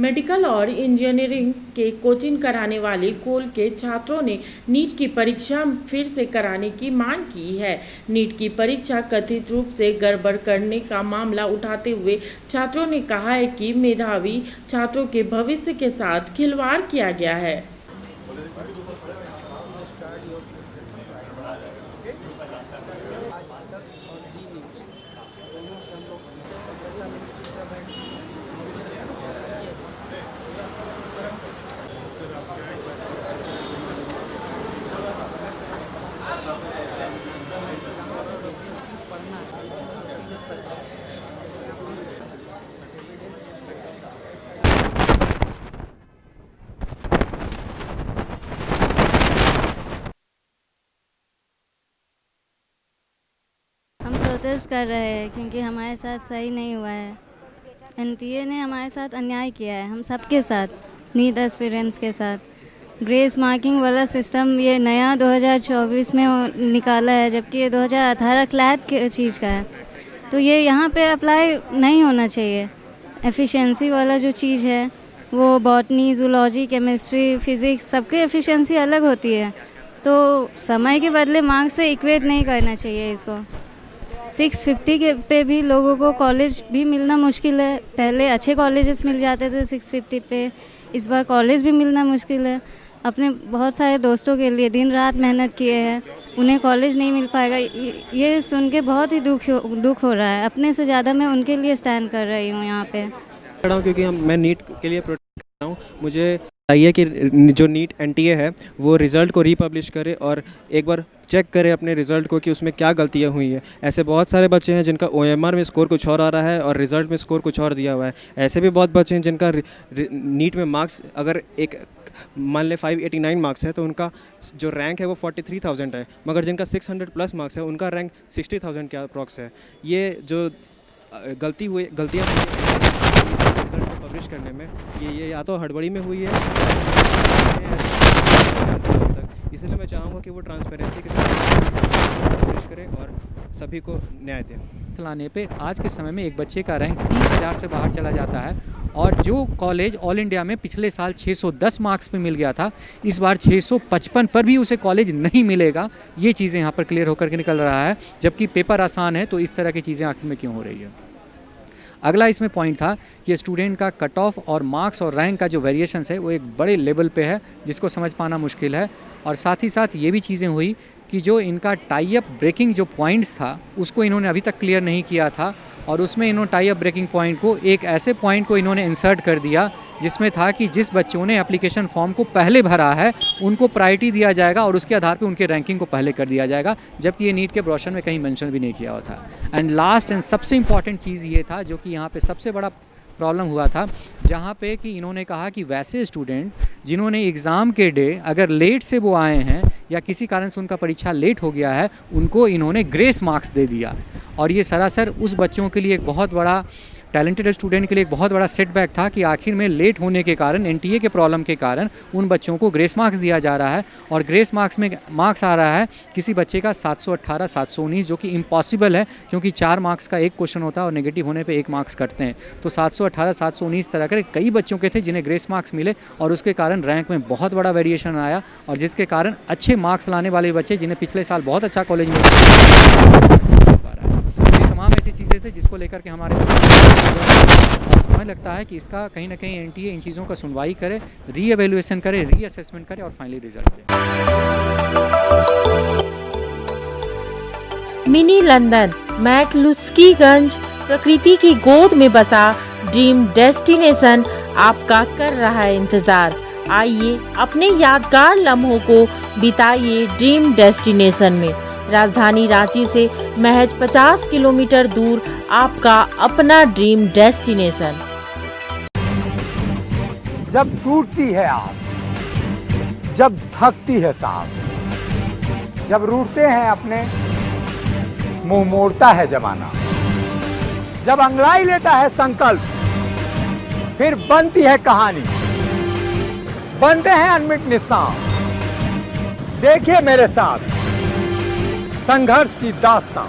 Medical और engineering के coaching कराने वाले कोल के छात्रों ने नीट की परीक्षा फिर से कराने की मांग की है। नीट की परीक्षा कथित रूप से गड़बड़ करने का मामला उठाते हुए छात्रों ने कहा है कि मेधावी छात्रों के भविष्य के साथ खिलवाड़ किया गया है। हम प्रोटेस्ट कर रहे हैं क्योंकि हमारे साथ सही नहीं हुआ है। एनटीए ने हमारे साथ अन्याय किया है, हम सबके साथ, नीट एस्पिरेंट्स के साथ। ग्रेस मार्किंग वाला सिस्टम ये नया 2024 में निकाला है, जबकि ये 2018 क्लैट के चीज़ का है। तो ये यहाँ पे अप्लाई नहीं होना चाहिए। एफिशिएंसी वाला जो चीज़ है वो बॉटनी, जूलॉजी, केमिस्ट्री, फिज़िक्स सबकी एफिशिएंसी अलग होती है। तो समय के बदले मार्क्स से इक्वेट नहीं करना चाहिए इसको। 650 के पे भी लोगों को कॉलेज भी मिलना मुश्किल है। पहले अच्छे कॉलेजेस मिल जाते थे 650 पे, इस बार कॉलेज भी मिलना मुश्किल है। अपने बहुत सारे दोस्तों के लिए दिन रात मेहनत किए हैं, उन्हें कॉलेज नहीं मिल पाएगा। ये सुन के बहुत ही दुख हो रहा है। अपने से ज़्यादा मैं उनके लिए स्टैंड कर रही हूँ यहाँ पे। क्योंकि मैं नीट के लिए प्रोटेस्ट कर रहा हूँ। मुझे चाहिए कि जो नीट एनटीए है वो रिज़ल्ट को रीपब्लिश करे और एक बार चेक करे अपने रिज़ल्ट को कि उसमें क्या गलतियाँ हुई हैं। ऐसे बहुत सारे बच्चे हैं जिनका ओएमआर में स्कोर कुछ और आ रहा है और रिज़ल्ट में स्कोर कुछ और दिया हुआ है। ऐसे भी बहुत बच्चे हैं जिनका नीट में मार्क्स अगर एक मान ले 589 मार्क्स है तो उनका जो रैंक है वो 43,000 है, मगर जिनका 600 प्लस मार्क्स है उनका रैंक 60,000 के अप्रॉक्स है। ये जो गलतियाँ रिजल्ट को पब्लिश करने में ये या तो हड़बड़ी में हुई है, इसलिए मैं चाहूँगा कि वो ट्रांसपेरेंसी के साथ पब्लिश करें और सभी को न्याय दें। चलाने पे आज के समय में एक बच्चे का रैंक 30,000 से बाहर चला जाता है और जो कॉलेज ऑल इंडिया में पिछले साल 610 मार्क्स पे मिल गया था, इस बार 655 पर भी उसे कॉलेज नहीं मिलेगा। ये चीज़ें यहाँ पर क्लियर होकर के निकल रहा है, जबकि पेपर आसान है तो इस तरह की चीज़ें आखिर में क्यों हो रही है। अगला इसमें पॉइंट था कि स्टूडेंट का कट ऑफ और मार्क्स और रैंक का जो वेरिएशंस है वो एक बड़े लेवल पे है, जिसको समझ पाना मुश्किल है। और साथ ही साथ ये भी चीज़ें हुई कि जो इनका टाई अप ब्रेकिंग जो पॉइंट्स था उसको इन्होंने अभी तक क्लियर नहीं किया था, और उसमें इन्होंने टाई अप ब्रेकिंग पॉइंट को एक ऐसे पॉइंट को इन्होंने इंसर्ट कर दिया जिसमें था कि जिस बच्चों ने एप्लीकेशन फॉर्म को पहले भरा है उनको प्रायोरिटी दिया जाएगा और उसके आधार पे उनके रैंकिंग को पहले कर दिया जाएगा, जबकि ये नीट के ब्रोशर में कहीं मेंशन भी नहीं किया हुआ था। एंड लास्ट एंड सबसे इम्पॉर्टेंट चीज़ ये था जो कि यहाँ पे सबसे बड़ा प्रॉब्लम हुआ था, जहाँ पे कि इन्होंने कहा कि वैसे स्टूडेंट जिन्होंने एग्ज़ाम के डे अगर लेट से वो आए हैं या किसी कारण से उनका परीक्षा लेट हो गया है, उनको इन्होंने ग्रेस मार्क्स दे दिया। और ये सरासर उस बच्चों के लिए एक बहुत बड़ा, टैलेंटेड स्टूडेंट के लिए एक बहुत बड़ा सेटबैक था कि आखिर में लेट होने के कारण, एनटीए के प्रॉब्लम के कारण उन बच्चों को ग्रेस मार्क्स दिया जा रहा है। और ग्रेस मार्क्स में मार्क्स आ रहा है किसी बच्चे का 718, 719, जो कि इम्पॉसिबल है, क्योंकि 4 मार्क्स का एक क्वेश्चन होता है और नेगेटिव होने पे 1 मार्क्स कटते हैं। तो 718, 719 तरह के कई बच्चों के थे जिन्हें ग्रेस मार्क्स मिले और उसके कारण रैंक में बहुत बड़ा वेरिएशन आया, और जिसके कारण अच्छे मार्क्स लाने वाले बच्चे जिन्हें पिछले साल बहुत अच्छा कॉलेज मिला, तमाम ऐसी चीज़ें थे जिसको लेकर के हमारे हमें लगता है कि इसका कहीं ना कहीं एनटीए इन चीज़ों का सुनवाई करे, रीएवैल्यूएशन करे, रीअसेसमेंट करे और फाइनली रिजल्ट दे। मिनी लंदन मैक्लुस्कीगंज प्रकृति की गोद में बसा ड्रीम डेस्टिनेशन आपका कर रहा है इंतजार। आइए अपने यादगार लम्हों को बिताइए ड्रीम डेस्टिनेशन में। राजधानी रांची से महज 50 किलोमीटर दूर आपका अपना ड्रीम डेस्टिनेशन। जब टूटती है आस, जब थकती है सांस, जब रूठते हैं अपने, मुंह मोड़ता है जमाना, जब अंगड़ाई लेता है संकल्प, फिर बनती है कहानी, बनते हैं अनमिट निशान। देखिए मेरे साथ संघर्ष की दास्तां।